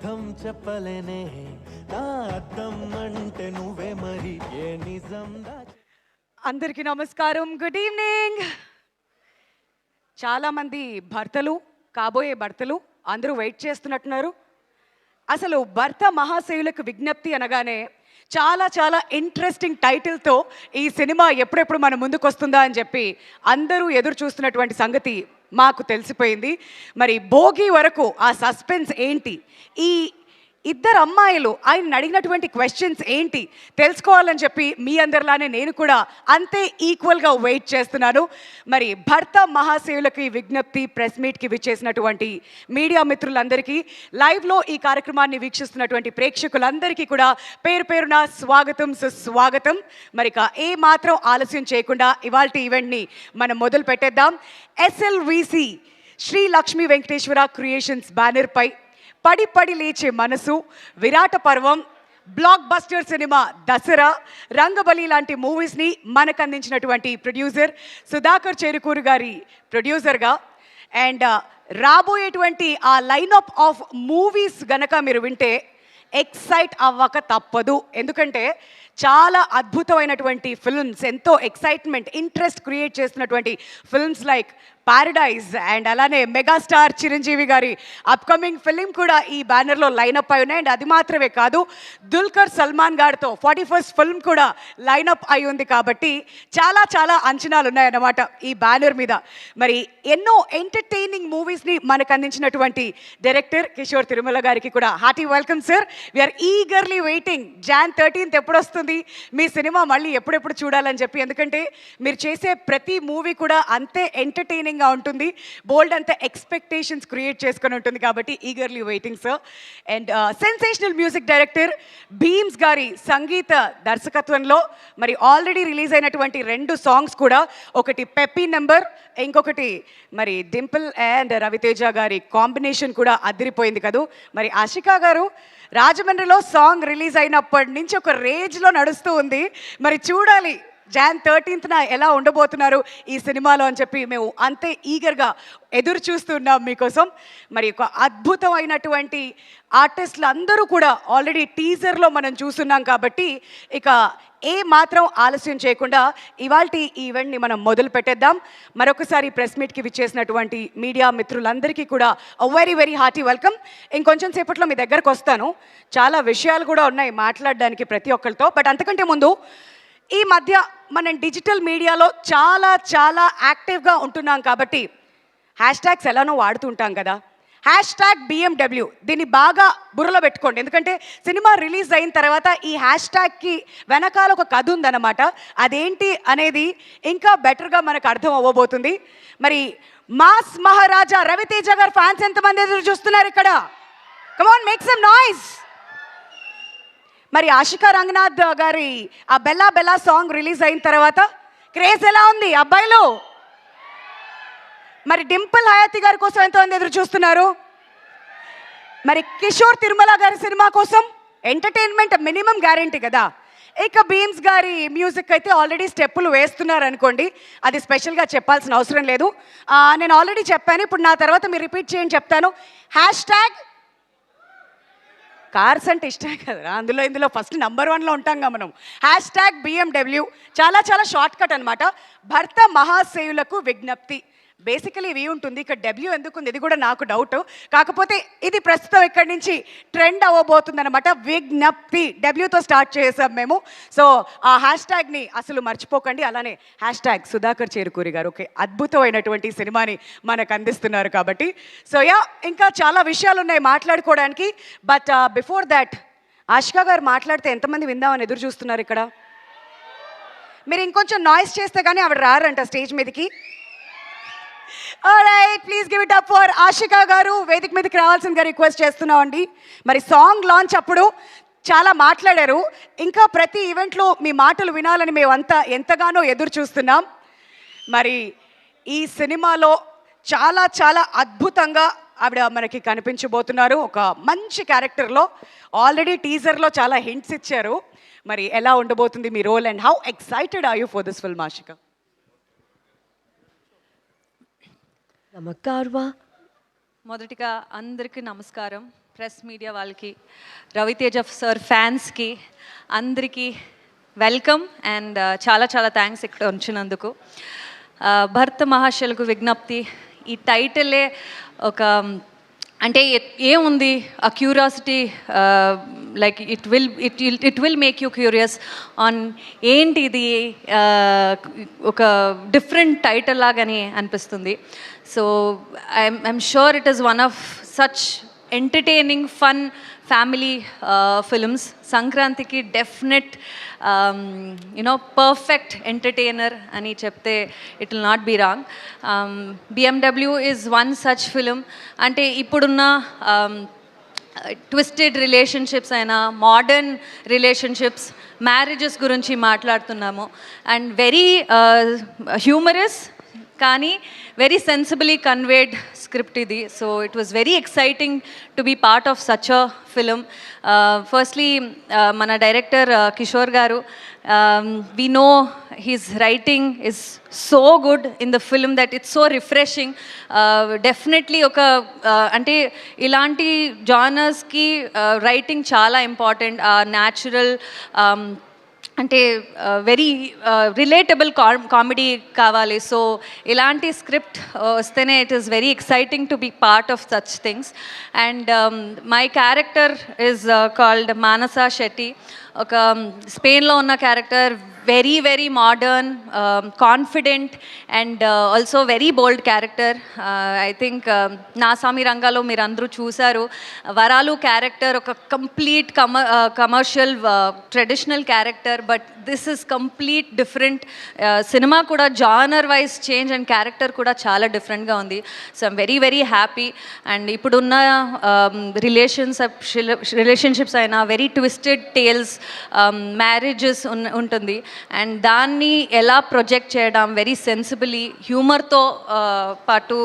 అర్థం చెప్పలేనే నా అర్థం అంటే నువ్వే మరి ఏ నిజం అందరికీ నమస్కారం, గుడ్ ఈవినింగ్. చాలామంది భర్తలు, కాబోయే భర్తలు అందరూ వెయిట్ చేస్తున్నట్టున్నారు. అసలు భర్త మహాశయులకు విజ్ఞప్తి అనగానే చాలా చాలా ఇంట్రెస్టింగ్ టైటిల్తో ఈ సినిమా ఎప్పుడెప్పుడు మన ముందుకు వస్తుందా అని చెప్పి అందరూ ఎదురు చూస్తున్నటువంటి సంగతి మాకు తెలిసిపోయింది. మరి భోగి వరకు ఆ సస్పెన్స్ ఏంటి, ఈ ఇద్దరు అమ్మాయిలు ఆయన అడిగినటువంటి క్వశ్చన్స్ ఏంటి తెలుసుకోవాలని చెప్పి మీ అందరిలానే నేను కూడా అంతే ఈక్వల్గా వెయిట్ చేస్తున్నాను. మరి భర్త మహాశయులకి విజ్ఞప్తి ప్రెస్ మీట్కి విచ్చేసినటువంటి మీడియా మిత్రులందరికీ, లైవ్లో ఈ కార్యక్రమాన్ని వీక్షిస్తున్నటువంటి ప్రేక్షకులందరికీ కూడా పేరు పేరున స్వాగతం, సుస్వాగతం. మరి ఏ మాత్రం ఆలస్యం చేయకుండా ఇవాల్టి ఈవెంట్ని మనం మొదలు పెట్టేద్దాం. SLVC శ్రీ లక్ష్మీ వెంకటేశ్వర క్రియేషన్స్ బ్యానర్పై పడి పడి లేచే మనసు, విరాట పర్వం, block buster cinema Dasara, Rangabali లాంటి మూవీస్ని మనకు అందించినటువంటి ప్రొడ్యూసర్ సుధాకర్ చెరుకూరు గారి ప్రొడ్యూసర్గా అండ్ రాబోయేటువంటి ఆ లైనప్ ఆఫ్ మూవీస్ గనక మీరు వింటే ఎక్సైట్ అవ్వక తప్పదు. ఎందుకంటే చాలా అద్భుతమైనటువంటి ఫిల్మ్స్, ఎంతో ఎక్సైట్మెంట్, ఇంట్రెస్ట్ క్రియేట్ చేస్తున్నటువంటి ఫిల్మ్స్ లైక్ పారడైజ్ అండ్ అలానే మెగాస్టార్ చిరంజీవి గారి అప్కమింగ్ ఫిలిం కూడా ఈ బ్యానర్లో లైనప్ అయి ఉన్నాయి. అండ్ అది మాత్రమే కాదు, దుల్కర్ సల్మాన్ గారితో 41st ఫిల్మ్ కూడా లైనప్ అయి ఉంది. కాబట్టి చాలా చాలా అంచనాలు ఉన్నాయన్నమాట ఈ బ్యానర్ మీద. మరి ఎన్నో ఎంటర్టైనింగ్ మూవీస్ని మనకు అందించినటువంటి డైరెక్టర్ కిషోర్ తిరుమల గారికి కూడా hearty welcome sir. We're eagerly waiting Jan 13th ఎప్పుడు వస్తుంది మీ సినిమా, మళ్ళీ ఎప్పుడెప్పుడు చూడాలని చెప్పి. ఎందుకంటే మీరు చేసే ప్రతి మూవీ కూడా అంతే ఎంటర్టైనింగ్ ఉంటుంది, బోల్డ్ అంత ఎక్స్పెక్టేషన్స్ క్రియేట్ చేసుకొని ఉంటుంది. కాబట్టి eagerly waiting sir. And sensational music director Bheems గారి సంగీత దర్శకత్వంలో మరి ఆల్రెడీ రిలీజ్ అయినటువంటి 2 సాంగ్స్ కూడా, ఒకటి పెప్పీ నెంబర్, ఇంకొకటి మరి డింపుల్ అండ్ రవితేజ గారి కాంబినేషన్ కూడా అదిరిపోయింది కదూ. మరి ఆషికా గారు రాజమండ్రిలో సాంగ్ రిలీజ్ అయినప్పటి నుంచి ఒక రేంజ్లో నడుస్తూ ఉంది. మరి చూడాలి Jan 13th ఎలా ఉండబోతున్నారు ఈ సినిమాలో అని చెప్పి మేము అంతే ఈగర్గా ఎదురు చూస్తున్నాం మీకోసం. మరి ఒక అద్భుతమైనటువంటి ఆర్టిస్టులు అందరూ కూడా ఆల్రెడీ టీజర్లో మనం చూస్తున్నాం. కాబట్టి ఇక ఏ మాత్రం ఆలస్యం చేయకుండా ఇవాల్టి ఈ ఈవెంట్ని మనం మొదలు పెట్టేద్దాం. మరొకసారి ప్రెస్ మీట్కి విచ్చేసినటువంటి మీడియా మిత్రులందరికీ కూడా వెరీ వెరీ హార్టీ వెల్కమ్. ఇంకొంచెం సేపట్లో మీ దగ్గరకు వస్తాను, చాలా విషయాలు కూడా ఉన్నాయి మాట్లాడడానికి ప్రతి ఒక్కరితో. బట్ అంతకంటే ముందు, ఈ మధ్య మనం డిజిటల్ మీడియాలో చాలా చాలా యాక్టివ్గా ఉంటున్నాం. కాబట్టి హ్యాష్ట్యాగ్స్ ఎలానో వాడుతుంటాం కదా, #BMW దీన్ని బాగా బుర్రలో పెట్టుకోండి. ఎందుకంటే సినిమా రిలీజ్ అయిన తర్వాత ఈ హ్యాష్ట్యాగ్కి వెనకాల ఒక కథ ఉందన్నమాట. అదేంటి అనేది ఇంకా బెటర్గా మనకు అర్థం అవ్వబోతుంది. మరి మాస్ మహారాజా రవితేజ గారు ఫ్యాన్స్ ఎంతమంది ఎదురు చూస్తున్నారు ఇక్కడ? Come on, make some noise. మరి ఆషికా రంగనాథ్ గారి ఆ బెల్లా బెల్లా సాంగ్ రిలీజ్ అయిన తర్వాత క్రేజ్ ఎలా ఉంది అబ్బాయిలు? మరి డింపుల్ హయాతి గారి కోసం ఎంతమంది ఎదురు చూస్తున్నారు? మరి కిషోర్ తిరుమల గారి సినిమా కోసం ఎంటర్టైన్మెంట్ మినిమం గ్యారెంటీ కదా. ఇక భీమ్స్ గారి మ్యూజిక్ అయితే ఆల్రెడీ స్టెప్పులు వేస్తున్నారు అనుకోండి, అది స్పెషల్గా చెప్పాల్సిన అవసరం లేదు. నేను ఆల్రెడీ చెప్పాను, ఇప్పుడు నా తర్వాత మీరు రిపీట్ చేయండి, చెప్తాను. కార్స్ అంటే ఇష్టమే కదా, ఇందులో ఫస్ట్ నెంబర్ 1లో ఉంటాంగా మనం. #BMW చాలా చాలా షార్ట్ కట్ అనమాట. భర్త మహాశయులకు విజ్ఞప్తి. బేసికలీ ఇవి ఉంటుంది, ఇక్కడ డబ్ల్యూ ఎందుకుంది ఇది కూడా నాకు డౌట్. కాకపోతే ఇది ప్రస్తుతం ఇక్కడి నుంచి ట్రెండ్ అవ్వబోతుంది అనమాట. విజ్ఞప్తి డబ్ల్యూతో స్టార్ట్ చేసాం మేము. సో ఆ హ్యాష్ట్యాగ్ని అసలు మర్చిపోకండి. అలానే సుధాకర్ చేరుకూరి గారు ఓకే అద్భుతమైనటువంటి సినిమాని మనకు అందిస్తున్నారు. కాబట్టి సో ఇంకా చాలా విషయాలు ఉన్నాయి మాట్లాడుకోవడానికి. బట్ బిఫోర్ దాట్, ఆషికా గారు మాట్లాడితే ఎంతమంది విందామని ఎదురు చూస్తున్నారు ఇక్కడ? మీరు ఇంకొంచెం నాయిస్ చేస్తే కానీ ఆవిడ రారంట స్టేజ్ మీదకి. Alright, please give it up for Ashika గారు. వేదిక మీదకి రావాల్సిందిగా రిక్వెస్ట్ చేస్తున్నామండి. మరి సాంగ్ లాంచ్ అప్పుడు చాలా మాట్లాడారు, ఇంకా ప్రతి ఈవెంట్లో మీ మాటలు వినాలని మేమంతా ఎంతగానో ఎదురు చూస్తున్నాం. మరి ఈ సినిమాలో చాలా చాలా అద్భుతంగా ఆవిడ మనకి కనిపించబోతున్నారు ఒక మంచి క్యారెక్టర్లో. ఆల్రెడీ టీజర్లో చాలా హింట్స్ ఇచ్చారు. మరి ఎలా ఉండబోతుంది మీ role and how excited are you for this film Ashika? నమస్కారం. మొదటిగా అందరికీ నమస్కారం. ప్రెస్ మీడియా వాళ్ళకి, రవితేజ సార్ ఫ్యాన్స్కి అందరికీ వెల్కమ్ అండ్ చాలా చాలా థ్యాంక్స్ ఇక్కడ ఉంచినందుకు. భర్త మహాశయులకు విజ్ఞప్తి, ఈ టైటిలే ఒక అంటే ఏముంది ఆ curiosity, like it will make you curious on ఏంటి ఇది, ఒక డిఫరెంట్ టైటిల్ లాగాని అనిపిస్తుంది. So I'm sure it is one of such entertaining fun family films. సంక్రాంతికి డెఫినెట్ పర్ఫెక్ట్ ఎంటర్టైనర్ అని చెప్తే it will not be wrong. BMW is one such film. అంటే ఇప్పుడున్న ట్విస్టెడ్ రిలేషన్షిప్స్ అయినా, మోడర్న్ రిలేషన్షిప్స్, మ్యారేజెస్ గురించి మాట్లాడుతున్నాము. అండ్ వెరీ హ్యూమరస్ కానీ very sensibly conveyed script ఇది. So it was very exciting to be part of such a film. Firstly మన director Kishore garu, we know his writing is so good in the film that it's so refreshing. Definitely ఒక అంటే ఇలాంటి జానర్స్కి writing చాలా important. Natural అంటే very relatable comedy కావాలి. So ఇలాంటి script వస్తేనే it is very exciting to be part of such things. And my character is called Manasa Shetty. ఒక స్పెయిన్లో ఉన్న character, very very modern, confident and also very bold character. I think నాసామి రంగాలో మీరు అందరూ చూశారు. వరాలు క్యారెక్టర్ ఒక complete commercial traditional character, but this is complete different. సినిమా కూడా genre wise change and character కూడా చాలా డిఫరెంట్గా ఉంది. So I'm very very happy. And ఇప్పుడున్న రిలేషన్షిప్స్ అయినా వెరీ ట్విస్టెడ్ టేల్స్, మ్యారేజెస్ ఉంటుంది. అండ్ దాన్ని ఎలా ప్రొజెక్ట్ చేయడం వెరీ సెన్సిబిలీ, హ్యూమర్తో పాటు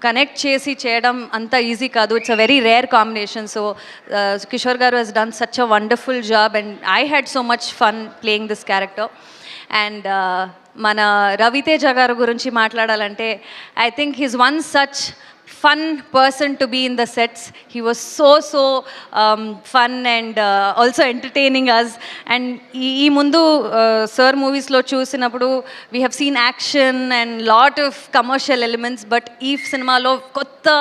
కనెక్ట్ చేసి చేయడం అంత ఈజీ కాదు. It's a very rare combination. So Kishore garu he's done such a wonderful job and I had so much fun playing this character. And మన రవితేజ గారు గురించి మాట్లాడాలంటే, I think he's one such fun person to be in the sets. He was so fun and also entertaining us. And ee mundu sir movies lo chusinappudu we have seen action and lot of commercial elements, but ee cinema lo kotta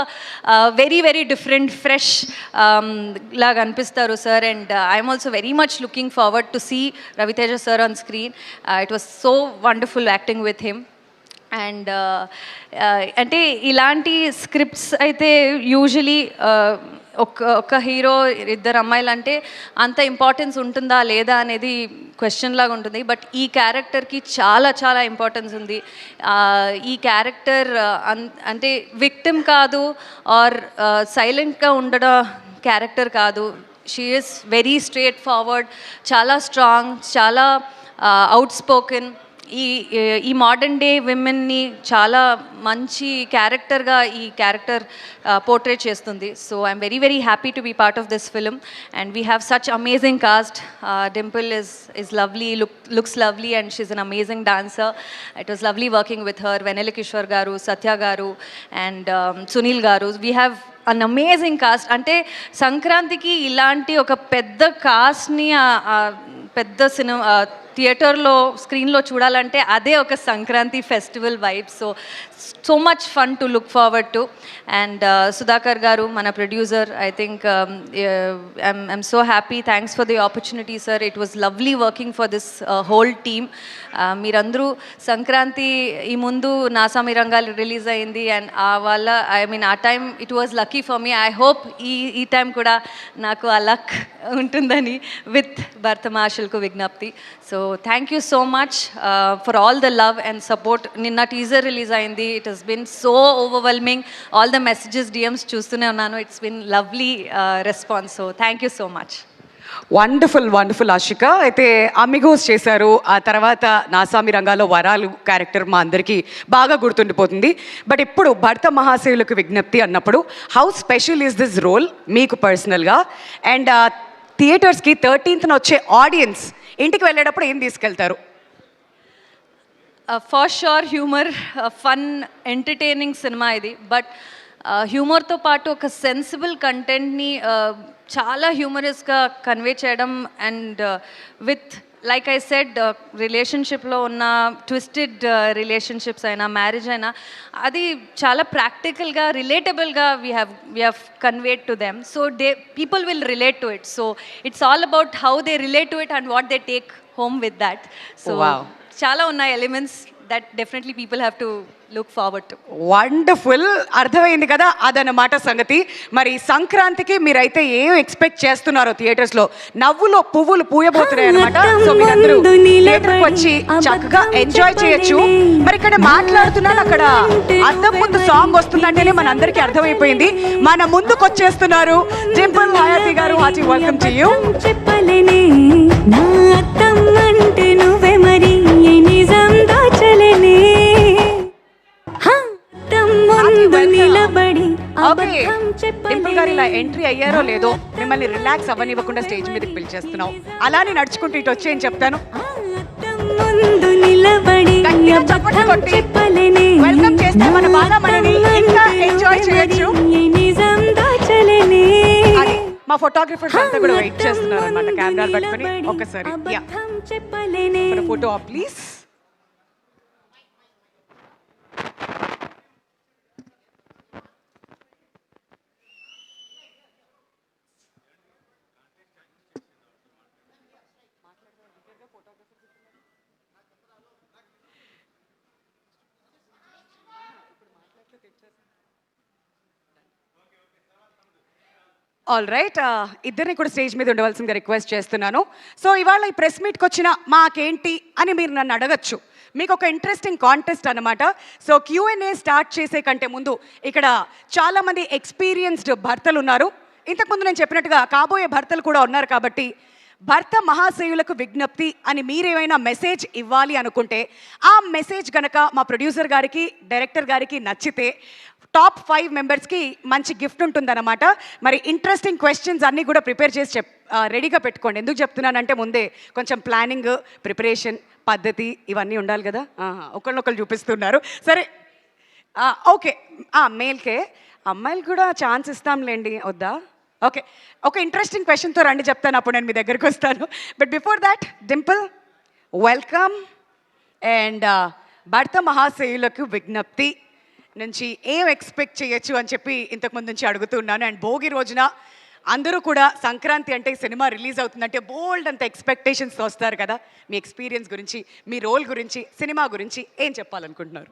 very very different fresh laga anpistaru sir. And I'm also very much looking forward to see Raviteja sir on screen. It was so wonderful acting with him. And అంటే ఇలాంటి scripts అయితే usually ఒక hero ఇద్దరు అమ్మాయిలు అంటే అంత importance ఉంటుందా లేదా అనేది క్వశ్చన్ లాగా ఉంటుంది. బట్ ఈ క్యారెక్టర్కి చాలా చాలా ఇంపార్టెన్స్ ఉంది. ఈ క్యారెక్టర్ అంటే విక్టిమ్ కాదు, ఆర్ సైలెంట్గా ఉండడం క్యారెక్టర్ కాదు. She is very straightforward, చాలా స్ట్రాంగ్, చాలా అవుట్ స్పోకెన్. ఈ మోడర్న్ డే విమెన్ని చాలా మంచి క్యారెక్టర్గా ఈ క్యారెక్టర్ పోర్ట్రేట్ చేస్తుంది. So I'm very very happy to be part of this film. And we have such amazing cast. Dimple is lovely, looks lovely, and she's an amazing dancer. It was lovely working with her. Venela Kishore garu, Satya garu, and Sunil garu. We have an amazing cast. అంటే సంక్రాంతికి ఇలాంటి ఒక పెద్ద కాస్ట్ని పెద్ద cinema థియేటర్లో స్క్రీన్లో చూడాలంటే అదే ఒక Sankranti festival vibe. So much fun to look forward to. And Sudhakar గారు మన producer, I think I'm so happy. Thanks for the opportunity sir. It was lovely working for this whole team. మీరందరూ సంక్రాంతి ఈ ముందు నాసామి రంగాలు రిలీజ్ అయింది, అండ్ ఆ time it was lucky for me. I hope ఈ time కూడా నాకు ఆ లక్ ఉంటుందని విత్ భర్త మహాశయులకు విజ్ఞప్తి. So thank you so much for all the love and support. నిన్న టీజర్ రిలీజ్ అయింది. It has been so overwhelming. All the messages, DMs చూస్తూనే ఉన్నాను. It's been lovely response. So thank you so much. Wonderful Ashika. అయితే Amigos చేశారు, ఆ తర్వాత నాసామి రంగాలో వరాలు character మా అందరికీ బాగా గుర్తుండిపోతుంది. బట్ ఇప్పుడు భర్త మహాశయులకు విజ్ఞప్తి అన్నప్పుడు how special is this role మీకు పర్సనల్గా? అండ్ థియేటర్స్కి 13th వచ్చే ఆడియన్స్ ఇంటికి వెళ్ళేటప్పుడు ఏం తీసుకెళ్తారు? For sure humour, fun, entertaining cinema ఇది. బట్ హ్యూమర్తో పాటు ఒక సెన్సిబుల్ కంటెంట్ని చాలా హ్యూమరస్గా కన్వే చేయడం and with like I said రిలేషన్షిప్లో ఉన్న ట్విస్టెడ్ రిలేషన్షిప్స్ అయినా మ్యారేజ్ అయినా అది చాలా ప్రాక్టికల్గా రిలేటబుల్గా we have conveyed to them so people will relate to it so it's all about how they relate to it and what they take home with that so చాలా ఉన్నాయి elements that definitely people have to look forward to. Wonderful, అర్థమైంది కదా అదనమాట సంగతి. మరి సంక్రాంతికి మీరైతే ఏం ఎక్స్పెక్ట్ చేస్తున్నారో థియేటర్స్ లో? నవ్వులో పువ్వులు పూయబోతున్నాయి అనమాట. సో మీరందరూ థియేటర్కి వచ్చి చక్కగా ఎంజాయ్ చేయొచ్చు. మరి ఇక్కడ మాట్లాడుతున్నాను, అక్కడ అద్దం ముందు సాంగ్ వస్తుందంటేనే మన అందరికీ అర్థమైపోయింది. మన ముందుకు వచ్చేస్తున్నారు Dimple Hayathi garu. Hearty welcome to you. చెప్పలేనే నా అద్దం అంటే నువ్వే మరి నిజం దాచలేనే డింపుల్ గారు ఇలా ఎంట్రీ అయ్యారో లేదో మిమ్మల్ని రిలాక్స్ అవ్వనివ్వకుండా స్టేజ్ మీదకి పిలిచేస్తున్నాం. అలానే నడుచుకుంటూ ఇటు వచ్చేయని చెప్తాను. వెల్కమ్ చేస్తే మన బాల మనని ఇంకా ఎంజాయ్ చేయొచ్చు. మా ఫోటోగ్రఫర్స్ అంతా కూడా వెయిట్ చేస్తున్నారు అనమాట కెమెరా పట్టుకొని. ఒకసారి ఫోటో ప్లీజ్. ఆల్ రైట్, ఇద్దరిని కూడా స్టేజ్ మీద ఉండవలసిందిగా రిక్వెస్ట్ చేస్తున్నాను. సో ఇవాళ ఈ ప్రెస్ మీట్కి వచ్చిన మాకేంటి అని మీరు నన్ను అడగచ్చు. మీకు ఒక ఇంట్రెస్టింగ్ కాంటెస్ట్ అనమాట. సో Q&A స్టార్ట్ చేసే కంటే ముందు ఇక్కడ చాలామంది ఎక్స్పీరియన్స్డ్ భర్తలు ఉన్నారు. ఇంతకుముందు నేను చెప్పినట్టుగా కాబోయే భర్తలు కూడా ఉన్నారు. కాబట్టి భర్త మహాశయులకు విజ్ఞప్తి అని మీరేమైనా మెసేజ్ ఇవ్వాలి అనుకుంటే ఆ మెసేజ్ కనుక మా ప్రొడ్యూసర్ గారికి డైరెక్టర్ గారికి నచ్చితే టాప్ 5 మెంబర్స్కి మంచి గిఫ్ట్ ఉంటుందన్నమాట. మరి ఇంట్రెస్టింగ్ క్వశ్చన్స్ అన్నీ కూడా ప్రిపేర్ చేసి రెడీగా పెట్టుకోండి. ఎందుకు చెప్తున్నానంటే ముందే కొంచెం ప్లానింగ్, ప్రిపరేషన్, పద్ధతి ఇవన్నీ ఉండాలి కదా. ఒకళ్ళొకళ్ళు చూపిస్తున్నారు. సరే ఓకే, మేల్కే అమ్మాయిలు కూడా ఛాన్స్ ఇస్తాంలేండి, వద్దా? ఓకే, ఒక ఇంట్రెస్టింగ్ క్వశ్చన్తో రండి, చెప్తాను. అప్పుడు నేను మీ దగ్గరికి వస్తాను. But before that Dimple welcome. And భర్త మహాశయులకు విజ్ఞప్తి నుంచి ఏం ఎక్స్పెక్ట్ చేయొచ్చు అని చెప్పి ఇంతకుముందు నుంచి అడుగుతున్నాను. అండ్ భోగి రోజున అందరూ కూడా సంక్రాంతి అంటే సినిమా రిలీజ్ అవుతుందంటే బోల్డ్ అంత ఎక్స్పెక్టేషన్స్తో వస్తారు కదా. మీ ఎక్స్పీరియన్స్ గురించి, మీ రోల్ గురించి, సినిమా గురించి ఏం చెప్పాలనుకుంటున్నారు?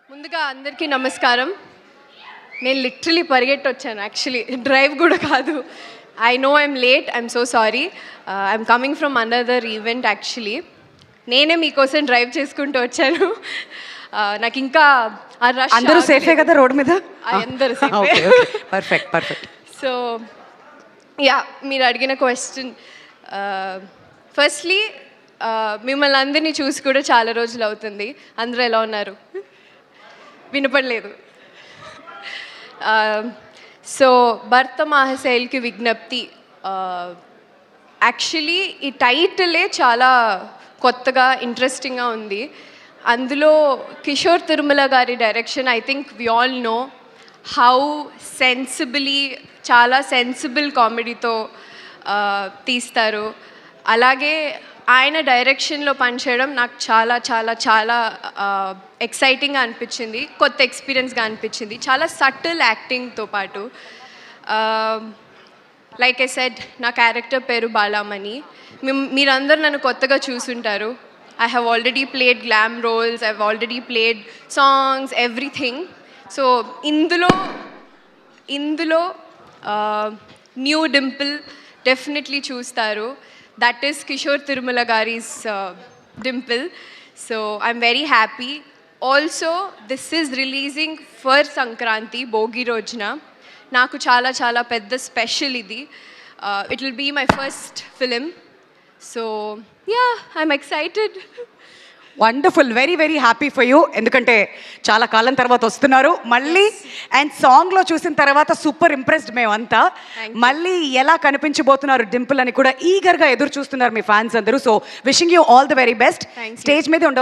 ముందుగా అందరికీ నమస్కారం. నేను లిటరలీ పరిగెట్టి వచ్చాను, యాక్చువల్లీ డ్రైవ్ కూడా కాదు. I know I'm late, I'm so sorry. I'm coming from another event actually. నేనే మీకోసం డ్రైవ్ చేసుకుంటూ వచ్చాను. నాకు ఇంకా అందరూ సేఫే కదా రోడ్ మీద? అందరూ పర్ఫెక్ట్ పర్ఫెక్ట్. సో యా, మీరు అడిగిన క్వశ్చన్, ఫస్ట్లీ మిమ్మల్ని అందరినీ చూసి కూడా చాలా రోజులు అవుతుంది. అందరూ ఎలా ఉన్నారు? వినపడలేదు. సో భర్త మహాశైల్కి విజ్ఞప్తి, యాక్చువల్లీ ఈ టైటిలే చాలా కొత్తగా ఇంట్రెస్టింగ్గా ఉంది. అందులో కిషోర్ తిరుమల గారి direction. I think we all know how చాలా సెన్సిబుల్ కామెడీతో తీస్తారు. అలాగే ఆయన డైరెక్షన్లో పనిచేయడం నాకు చాలా చాలా చాలా ఎక్సైటింగ్గా అనిపించింది, కొత్త ఎక్స్పీరియన్స్గా అనిపించింది. చాలా సటిల్ యాక్టింగ్తో పాటు, లైక్ ఐ సెడ్, నా క్యారెక్టర్ పేరు బాలామణి. మీరందరూ నన్ను కొత్తగా చూసుంటారు. I have already played glam roles, I've already played songs, everything. So ఇందులో న్యూ డింపుల్ డెఫినెట్లీ చూస్తారు. దట్ ఈస్ కిషోర్ తిరుమల గారిస్ Dimple. So I'm very happy. Also this is releasing for Sankranti, Bhogi రోజున. నాకు చాలా చాలా పెద్ద స్పెషల్ ఇది. It will be my first film. So yeah, I'm excited. Wonderful, very very happy for you. ఎందుకంటే చాలా కాలం తర్వాత వస్తున్నారు మళ్ళీ. అండ్ సాంగ్లో చూసిన తర్వాత సూపర్ ఇంప్రెస్డ్ మేమంతా. మళ్ళీ ఎలా కనిపించబోతున్నారు డింపుల్ అని కూడా ఈగర్గా ఎదురు చూస్తున్నారు మీ ఫ్యాన్స్ అందరూ. So wishing you all the very best. Stage మీద ఉండవచ్చు.